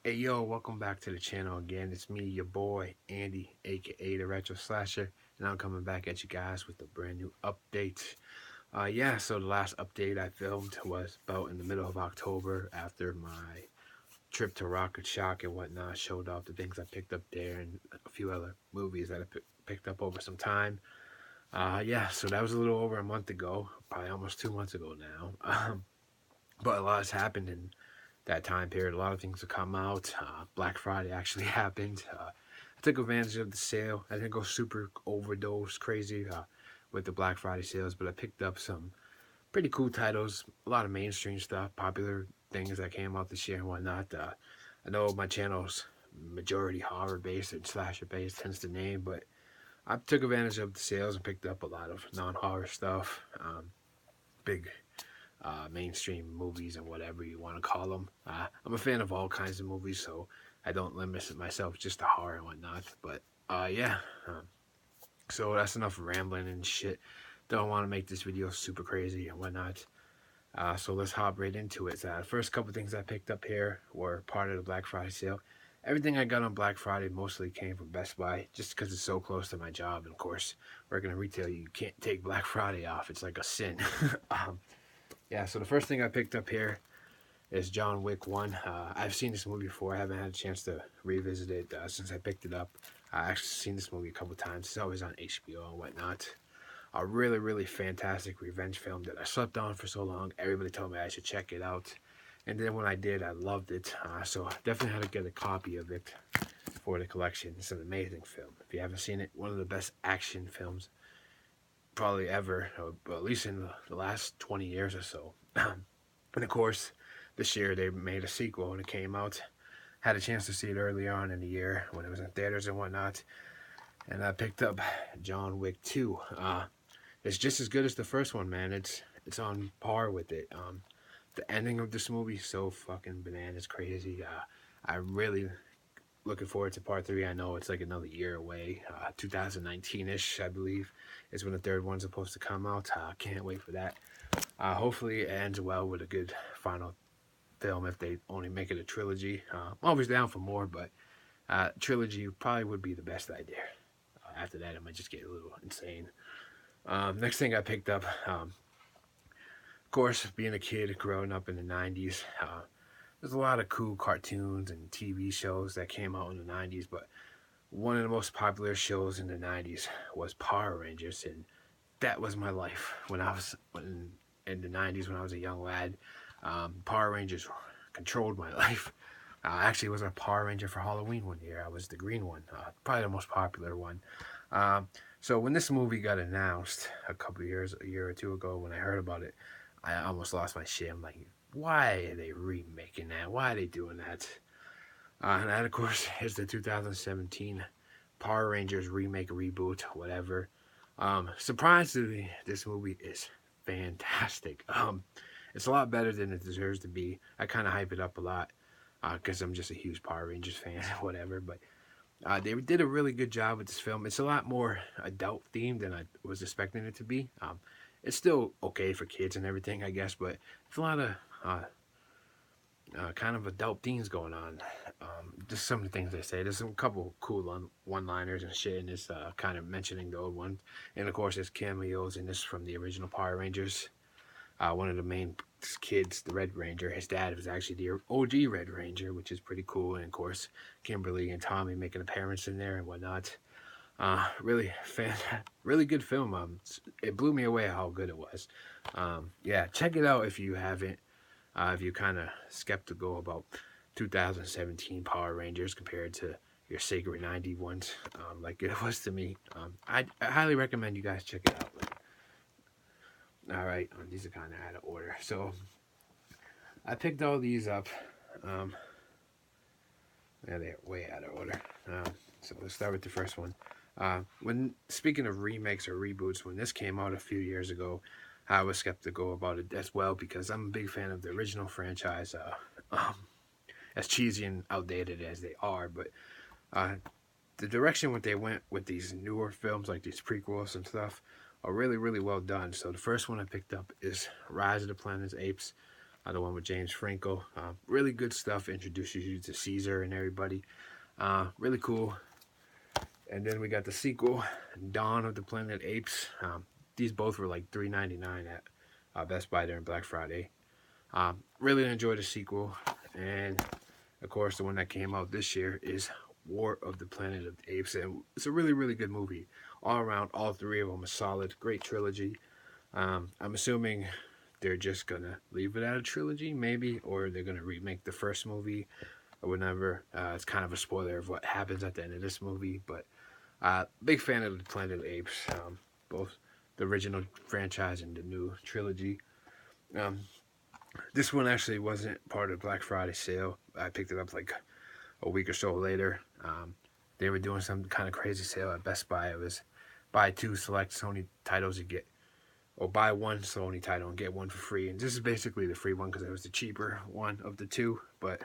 Hey yo, welcome back to the channel again. It's me, your boy Andy, aka the Retro Slasher, and I'm coming back at you guys with a brand new update. So the last update I filmed was about in the middle of October after my trip to Rocket Shock and whatnot. Showed off the things I picked up there and a few other movies that picked up over some time. So that was a little over a month ago, probably almost 2 months ago now. But a lot has happened in that time period. A lot of things have come out. Black Friday actually happened. I took advantage of the sale. I didn't go super overdose crazy with the Black Friday sales, but I picked up some pretty cool titles, a lot of mainstream stuff, popular things that came out this year and whatnot. I know my channel's majority horror based and slasher based, hence the name, but I took advantage of the sales and picked up a lot of non horror stuff, big mainstream movies and whatever you want to call them. I'm a fan of all kinds of movies, so I don't limit myself just to horror and whatnot. But yeah, um, so that's enough rambling and shit. Don't want to make this video super crazy and whatnot. So let's hop right into it. The first couple things I picked up here were part of the Black Friday sale. Everything I got on Black Friday mostly came from Best Buy, just because it's so close to my job. And of course, working in retail, you can't take Black Friday off. It's like a sin. So the first thing I picked up here is John Wick 1. I've seen this movie before. I haven't had a chance to revisit it since I picked it up. I've actually seen this movie a couple times. It's always on HBO and whatnot. A really, really fantastic revenge film that I slept on for so long. Everybody told me I should check it out. And then when I did, I loved it. So I definitely had to get a copy of it for the collection. It's an amazing film. If you haven't seen it, one of the best action films probably ever, or at least in the last 20 years or so. And of course, this year they made a sequel when it came out. Had a chance to see it early on in the year when it was in theaters and whatnot. And I picked up John Wick 2. It's just as good as the first one, man. It's on par with it. The ending of this movie is so fucking bananas crazy. I really looking forward to part three. I know it's like another year away. 2019-ish, I believe, is when the third one's supposed to come out. Can't wait for that. Hopefully it ends well with a good final film if they only make it a trilogy. I'm always down for more, but trilogy probably would be the best idea. After that, it might just get a little insane. Next thing I picked up, of course, being a kid growing up in the 90s, there's a lot of cool cartoons and TV shows that came out in the 90s, but one of the most popular shows in the 90s was Power Rangers, and that was my life in the 90s when I was a young lad. Power Rangers controlled my life. I actually was a Power Ranger for Halloween one year. I was the green one, probably the most popular one. So when this movie got announced a year or two ago, when I heard about it, I almost lost my shit. I'm like, why are they remaking that? Why are they doing that? And that, of course, is the 2017 Power Rangers remake, reboot, whatever. Surprisingly, this movie is fantastic. It's a lot better than it deserves to be. I kind of hype it up a lot because I'm just a huge Power Rangers fan, whatever. But they did a really good job with this film. It's a lot more adult themed than I was expecting it to be. It's still okay for kids and everything, I guess, but it's a lot of kind of adult themes going on. Just some of the things they say. There's some couple cool one-liners and shit in this, kind of mentioning the old ones. And of course, there's cameos in this from the original Power Rangers. One of the main kids, the Red Ranger, his dad was actually the OG Red Ranger, which is pretty cool. And of course, Kimberly and Tommy make an appearance in there and whatnot. Really good film. It blew me away how good it was. Check it out if you haven't. If you're kind of skeptical about 2017 Power Rangers compared to your Sacred 90 ones, like it was to me, I highly recommend you guys check it out. All right, these are kind of out of order. So I picked all these up. They're way out of order. So let's start with the first one. When speaking of remakes or reboots, when this came out a few years ago, I was skeptical about it as well because I'm a big fan of the original franchise. As cheesy and outdated as they are, but the direction what they went with these newer films, like these prequels and stuff, are really, really well done. So the first one I picked up is Rise of the Planet of the Apes. the one with James Franco. Really good stuff. Introduces you to Caesar and everybody. Really cool. And then we got the sequel, Dawn of the Planet Apes. These both were like $3.99 at Best Buy during Black Friday. Really enjoyed the sequel. And of course, the one that came out this year is War of the Planet of the Apes. And it's a really, really good movie. All around, all three of them are solid. Great trilogy. I'm assuming they're just going to leave it at a trilogy, maybe, or they're going to remake the first movie or whatever. It's kind of a spoiler of what happens at the end of this movie, but big fan of the Planet of the Apes, both the original franchise and the new trilogy. Um, this one actually wasn't part of the Black Friday sale. I picked it up like a week or so later. They were doing some kind of crazy sale at Best Buy. It was buy two select Sony titles you get, or buy one Sony title and get one for free. And this is basically the free one because it was the cheaper one of the two. But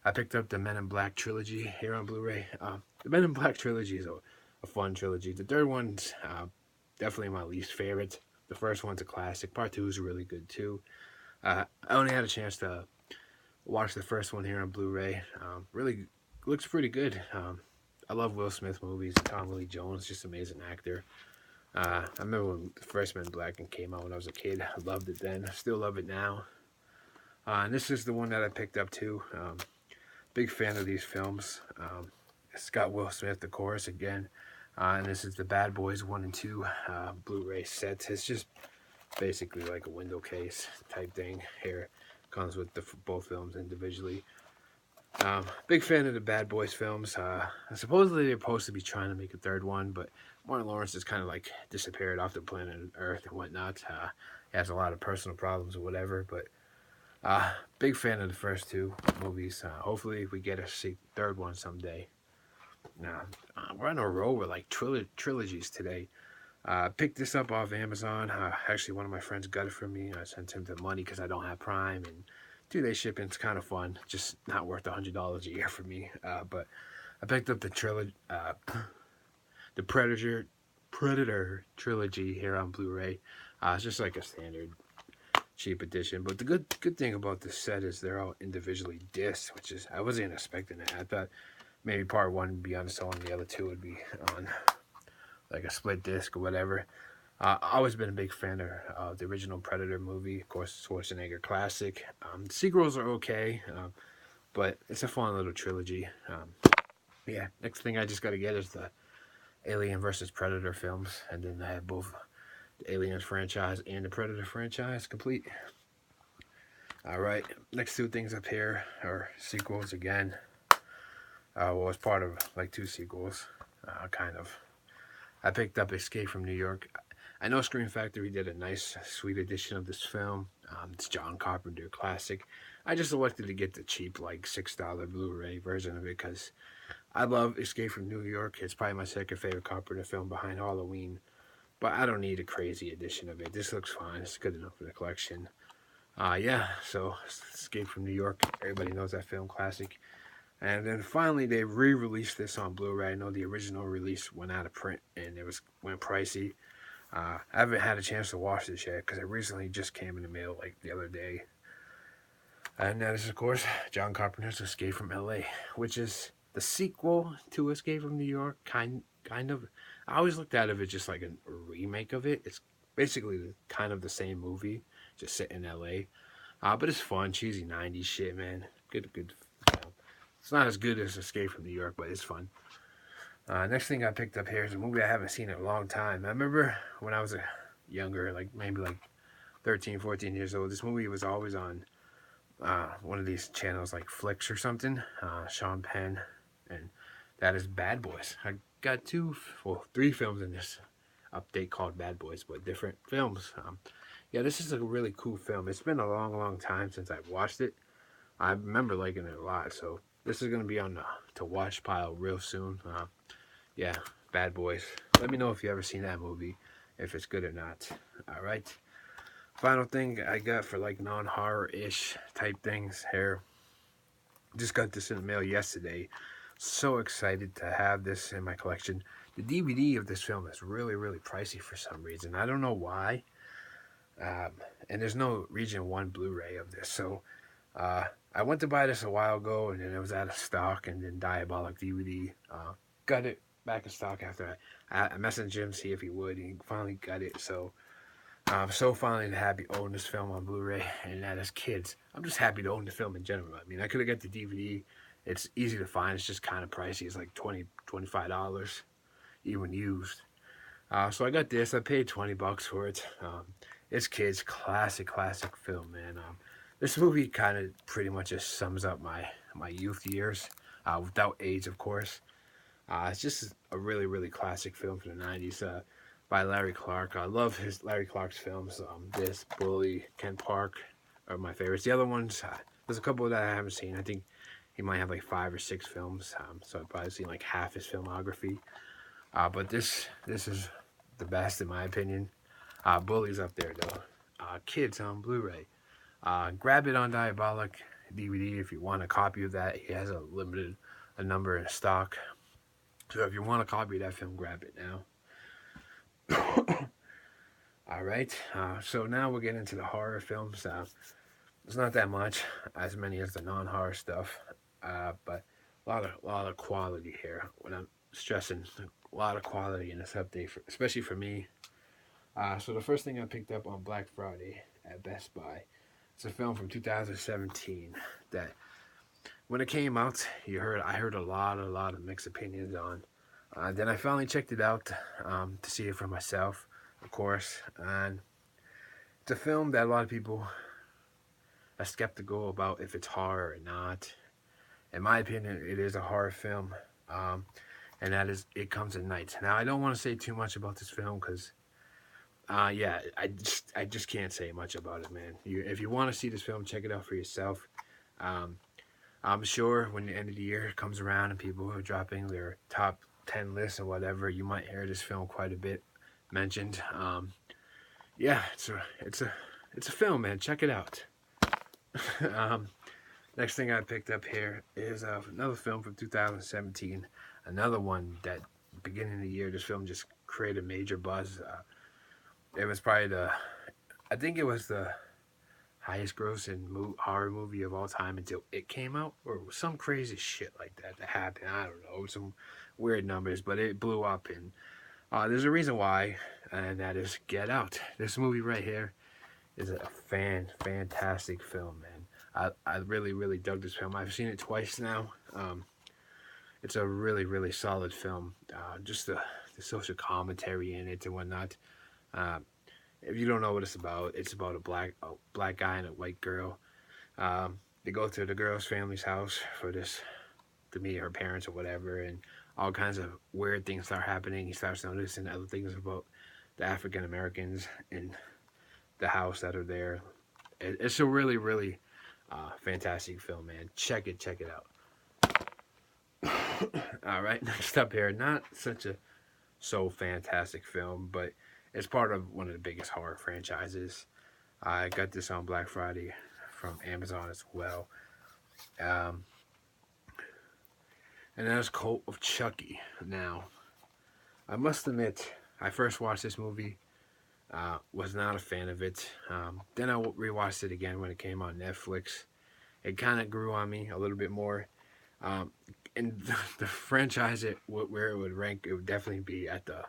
I picked up the Men in Black Trilogy here on Blu-ray. The Men in Black Trilogy is a fun trilogy. The third one's definitely my least favorite. The first one's a classic. Part 2 is really good too. I only had a chance to watch the first one here on Blu-ray. Really looks pretty good. I love Will Smith movies. Tom Lee Jones, just amazing actor. I remember when the first Men in Black came out when I was a kid. I loved it then. I still love it now. And this is the one that I picked up too. Big fan of these films. It's got Will Smith, of course, again. And this is the Bad Boys 1 and 2 Blu-ray set. It's just basically like a window case type thing. Here comes with both films individually. Big fan of the Bad Boys films. Supposedly they're supposed to be trying to make a third one, but Martin Lawrence has kind of like disappeared off the planet Earth and whatnot. He has a lot of personal problems or whatever, but big fan of the first two movies. Hopefully we get a third one someday. Now, we're on a roll with like trilogies today. Picked this up off Amazon. Actually, one of my friends got it for me. I sent him the money because I don't have Prime, and 2-day shipping's kind of fun. Just not worth $100 a year for me. But I picked up the Predator trilogy here on Blu-ray. It's just like a standard cheap edition. But the good thing about this set is they're all individually discs, which is I wasn't expecting that. I thought maybe part 1 would be on its own, the other 2 would be on like a split disc or whatever. I've always been a big fan of the original Predator movie. Of course, Schwarzenegger classic. The sequels are okay, but it's a fun little trilogy. Yeah, next thing I just got to get is the Alien versus Predator films, and then I have both the Aliens franchise and the Predator franchise complete. Alright, next 2 things up here are sequels again. Well, it's part of like 2 sequels, kind of. I picked up Escape from New York. I know Scream Factory did a nice, sweet edition of this film. It's John Carpenter classic. I just elected to get the cheap, like $6 Blu-ray version of it because I love Escape from New York. It's probably my second favorite Carpenter film behind Halloween. But I don't need a crazy edition of it. This looks fine. It's good enough for the collection. Yeah, so Escape from New York. Everybody knows that film, classic. And then finally, they re-released this on Blu-ray. I know the original release went out of print and went pricey. I haven't had a chance to watch this yet because it recently just came in the mail like the other day. And that is, of course, John Carpenter's Escape from L.A., which is the sequel to Escape from New York, kind of. I always looked at it as just like a remake of it. It's basically kind of the same movie, just set in L.A. But it's fun, cheesy 90s shit, man. Good. It's not as good as Escape from New York, but it's fun. Next thing I picked up here is a movie I haven't seen in a long time. I remember when I was younger, like maybe like 13, 14 years old, this movie was always on one of these channels like Flicks or something, Sean Penn, and that is Bad Boys. I got 3 films in this update called Bad Boys, but different films. Yeah, this is a really cool film. It's been a long time since I've watched it. I remember liking it a lot, so this is going to be on the to watch pile real soon. Yeah, Bad Boys. Let me know if you ever seen that movie, if it's good or not. Alright. Final thing I got for like non-horror-ish type things here. Just got this in the mail yesterday. So excited to have this in my collection. The DVD of this film is really pricey for some reason. I don't know why. um, and there's no Region 1 Blu-ray of this. So I went to buy this a while ago, and then it was out of stock, and then Diabolic DVD got it back in stock after I messaged him to see if he would, and he finally got it. So I'm so finally happy to own this film on Blu-ray, and that as kids, I'm just happy to own the film in general. I mean, I could have got the DVD. It's easy to find. It's just kind of pricey. It's like $25, even used. So I got this. I paid $20 for it. It's kids' classic film, man. This movie kind of pretty much just sums up my youth years, without AIDS, of course. It's just a really classic film from the '90s by Larry Clark. I love his Larry Clark's films. This, Bully, Ken Park are my favorites. The other ones, there's a couple that I haven't seen. I think he might have like 5 or 6 films, so I've probably seen like half his filmography. But this is the best in my opinion. Bully's up there though. Kids on Blu-ray. Grab it on Diabolic DVD if you want a copy of that. He has a number in stock. So if you want a copy of that film, grab it now. All right. So now we'll get into the horror films. It's not that much, as many as the non-horror stuff, but a lot of quality here. When I'm stressing, a lot of quality in this update, especially for me. So the first thing I picked up on Black Friday at Best Buy, it's a film from 2017 that when it came out, I heard a lot of mixed opinions on. Then I finally checked it out to see it for myself, of course, and it's a film that a lot of people are skeptical about if it's horror or not. In my opinion, it is a horror film, and that is It Comes at Night. Now, I don't want to say too much about this film because, yeah, I just can't say much about it, man. If you want to see this film, check it out for yourself. I'm sure when the end of the year comes around and people are dropping their top 10 lists or whatever, you might hear this film quite a bit mentioned. Yeah, it's a film, man. Check it out. Next thing I picked up here is another film from 2017. Another one that beginning of the year, this film just created major buzz. It was probably I think it was the highest grossing horror movie of all time until it came out, or some crazy shit like that happened. I don't know, some weird numbers, but it blew up, and there's a reason why, and that is Get Out. This movie right here is a fantastic film, man. I really dug this film. I've seen it twice now. It's a really solid film. Just the social commentary in it and whatnot. If you don't know what it's about a black guy and a white girl. They go to the girl's family's house to meet her parents or whatever, and all kinds of weird things start happening. He starts noticing other things about the African Americans in the house that are there. It's a really fantastic film, man. Check it out. All right, next up here, not such a fantastic film, but it's part of one of the biggest horror franchises. I got this on Black Friday from Amazon as well. And that's Cult of Chucky. Now, I must admit, I first watched this movie, was not a fan of it. Then I rewatched it again when it came on Netflix. It kind of grew on me a little bit more. And the franchise, where it would rank, it would definitely be at the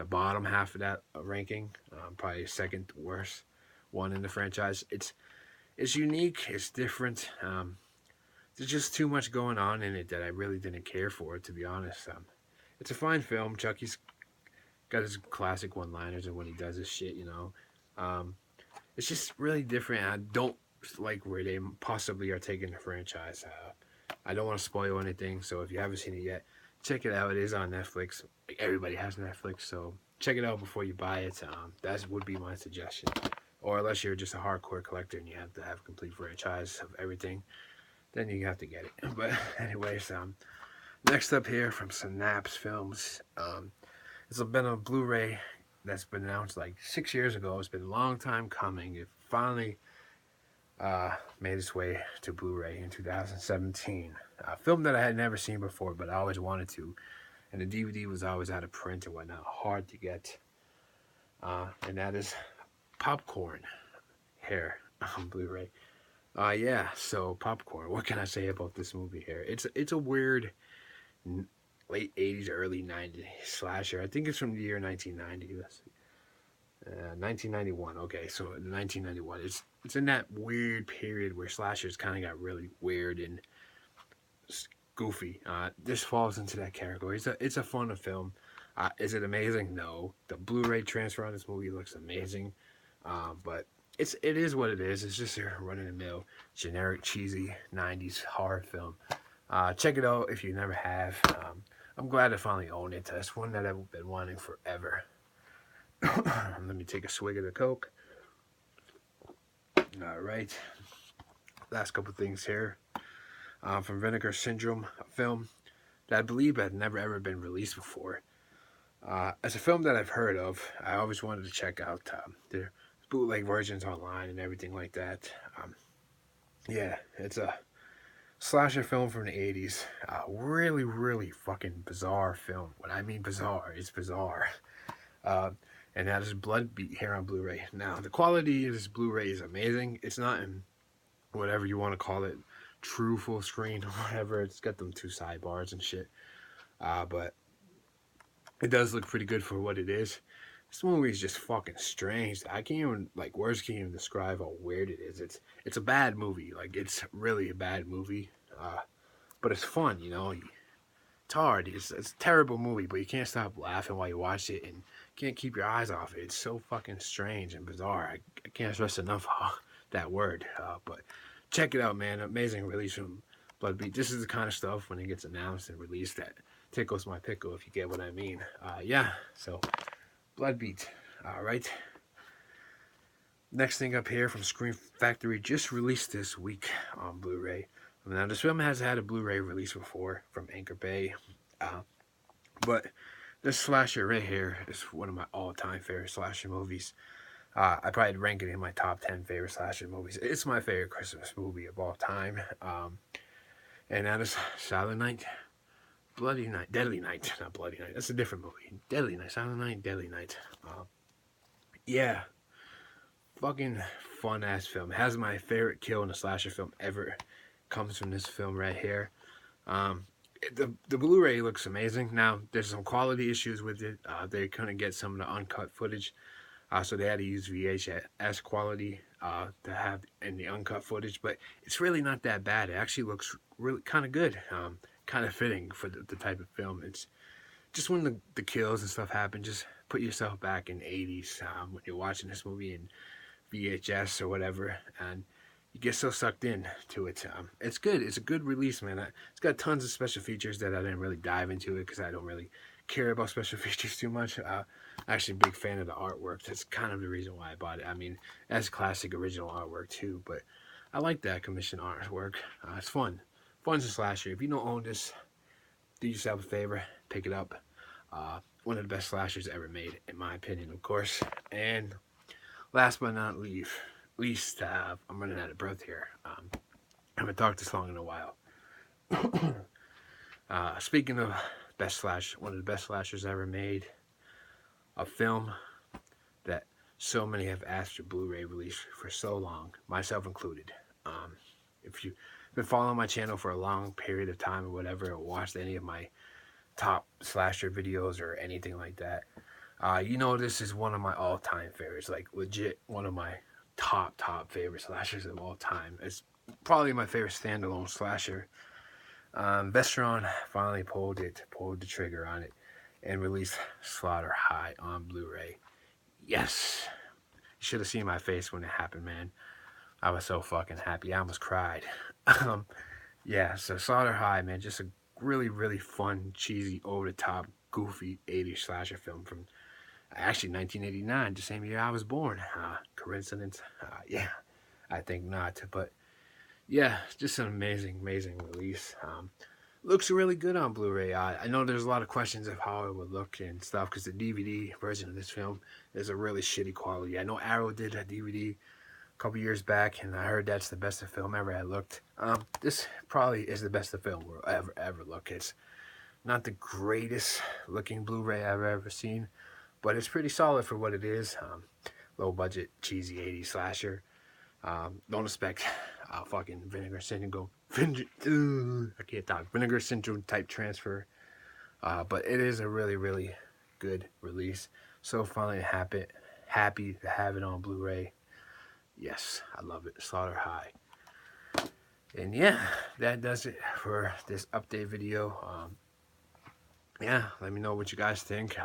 bottom half of that ranking. Probably second worst one in the franchise. It's unique. It's different. There's just too much going on in it that I really didn't care for, to be honest. It's a fine film. Chucky's got his classic one-liners and when he does his shit, you know. It's just really different. I don't like where they possibly are taking the franchise. I don't want to spoil anything, so if you haven't seen it yet, check it out. It is on Netflix. Like, everybody has Netflix, so check it out before you buy it. That would be my suggestion. Or unless you're just a hardcore collector and you have to have a complete franchise of everything, then you have to get it. But anyways, next up here from Synapse Films, it's been a Blu-ray that's been announced like 6 years ago. It's been a long time coming. It finally made its way to Blu-ray in 2017. A film that I had never seen before, but I always wanted to. And the DVD was always out of print and whatnot, hard to get. And that is Popcorn here on Blu-ray. Yeah, so Popcorn. What can I say about this movie here? It's a weird late 80s, early 90s slasher. I think it's from the year 1990. Let's see. 1991. Okay, so 1991. It's in that weird period where slashers kind of got really weird and goofy. This falls into that category. It's a fun film. Is it amazing? No. The Blu-ray transfer on this movie looks amazing, but it is what it is. It's just a run-of-the-mill, generic, cheesy 90s horror film. Check it out if you never have. I'm glad I finally own it. It's one that I've been wanting forever. Let me take a swig of the Coke. All right. Last couple things here. From Vinegar Syndrome, a film that I believe had never ever been released before. It's a film that I've heard of. I always wanted to check out their bootleg versions online and everything like that. Yeah, it's a slasher film from the 80s. Really, really fucking bizarre film. When I mean bizarre, it's bizarre. And that is Blood Beat here on Blu-ray. Now, the quality of this Blu-ray is amazing. It's not in whatever you want to call it, true full screen or whatever. It's got them two sidebars and shit. But it does look pretty good for what it is. This movie is just fucking strange. I can't even, like, words can't even describe how weird it is. It's a bad movie. Like, it's really a bad movie. But it's fun, you know. It's hard. It's a terrible movie, but you can't stop laughing while you watch it and can't keep your eyes off it. It's so fucking strange and bizarre. I can't stress enough that word. But check it out, man. Amazing release from Blood Beat. This is the kind of stuff when it gets announced and released that tickles my pickle, if you get what I mean. Yeah, so Blood Beat. All right. Next thing up here from Scream Factory, just released this week on Blu-ray. Now, this film has had a Blu-ray release before from Anchor Bay. But this slasher right here is one of my all-time favorite slasher movies. I probably rank it in my top 10 favorite slasher movies. It's my favorite Christmas movie of all time. And that is Silent Night, Bloody Night, Deadly Night. Not Bloody Night. That's a different movie. Deadly Night. Silent Night, Deadly Night. Yeah. Fucking fun-ass film. It has my favorite kill in a slasher film ever. Comes from this film right here. The Blu-ray looks amazing. Now, there's some quality issues with it. They couldn't get some of the uncut footage. So they had to use VHS quality to have in the uncut footage. But it's really not that bad. It actually looks really kind of good. Kind of fitting for the type of film. It's just when the kills and stuff happen, just put yourself back in the 80s when you're watching this movie in VHS or whatever. And you get so sucked in to it. It's good. It's a good release, man. It's got tons of special features that I didn't really dive into it because I don't really care about special features too much. Actually a big fan of the artwork. That's kind of the reason why I bought it. I mean, that's classic original artwork too, but I like that commission artwork. It's fun. Fun's a slasher. If you don't own this, do yourself a favor, pick it up. One of the best slashers ever made, in my opinion, of course. And last but not least, I'm running out of breath here. I haven't talked this long in a while. Speaking of best slash, one of the best slashers ever made, a film that so many have asked for Blu-ray release for so long, myself included. If you've been following my channel for a long period of time or whatever, or watched any of my top slasher videos or anything like that, you know this is one of my all-time favorites. Like, legit one of my top favorite slashers of all time. It's probably my favorite standalone slasher. Vestron finally pulled the trigger on it and released Slaughter High on Blu-ray. Yes, you should have seen my face when it happened, man. I was so fucking happy. I almost cried. Yeah, so Slaughter High, man, just a really, really fun, cheesy, over-the-top, goofy 80s slasher film from actually 1989, the same year I was born. Coincidence? Yeah, I think not. But yeah, just an amazing release. Looks really good on Blu-ray. I know there's a lot of questions of how it would look and stuff because the DVD version of this film is a really shitty quality. I know Arrow did a DVD a couple years back, and I heard that's the best of film ever had looked. This probably is the best of film we'll ever look. It's not the greatest looking Blu-ray I've ever seen, but it's pretty solid for what it is. low budget, cheesy 80s slasher. Don't expect fucking Vinegar Syndrome. I can't talk. Vinegar Syndrome type transfer. But it is a really, really good release. So finally happy to have it on Blu-ray. Yes, I love it. Slaughter High. And yeah, that does it for this update video. Yeah, let me know what you guys think.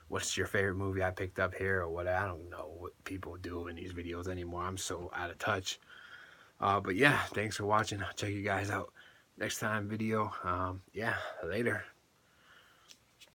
What's your favorite movie I picked up here or what? I don't know what people do in these videos anymore. I'm so out of touch. But yeah, thanks for watching. I'll check you guys out next time video. Yeah, later.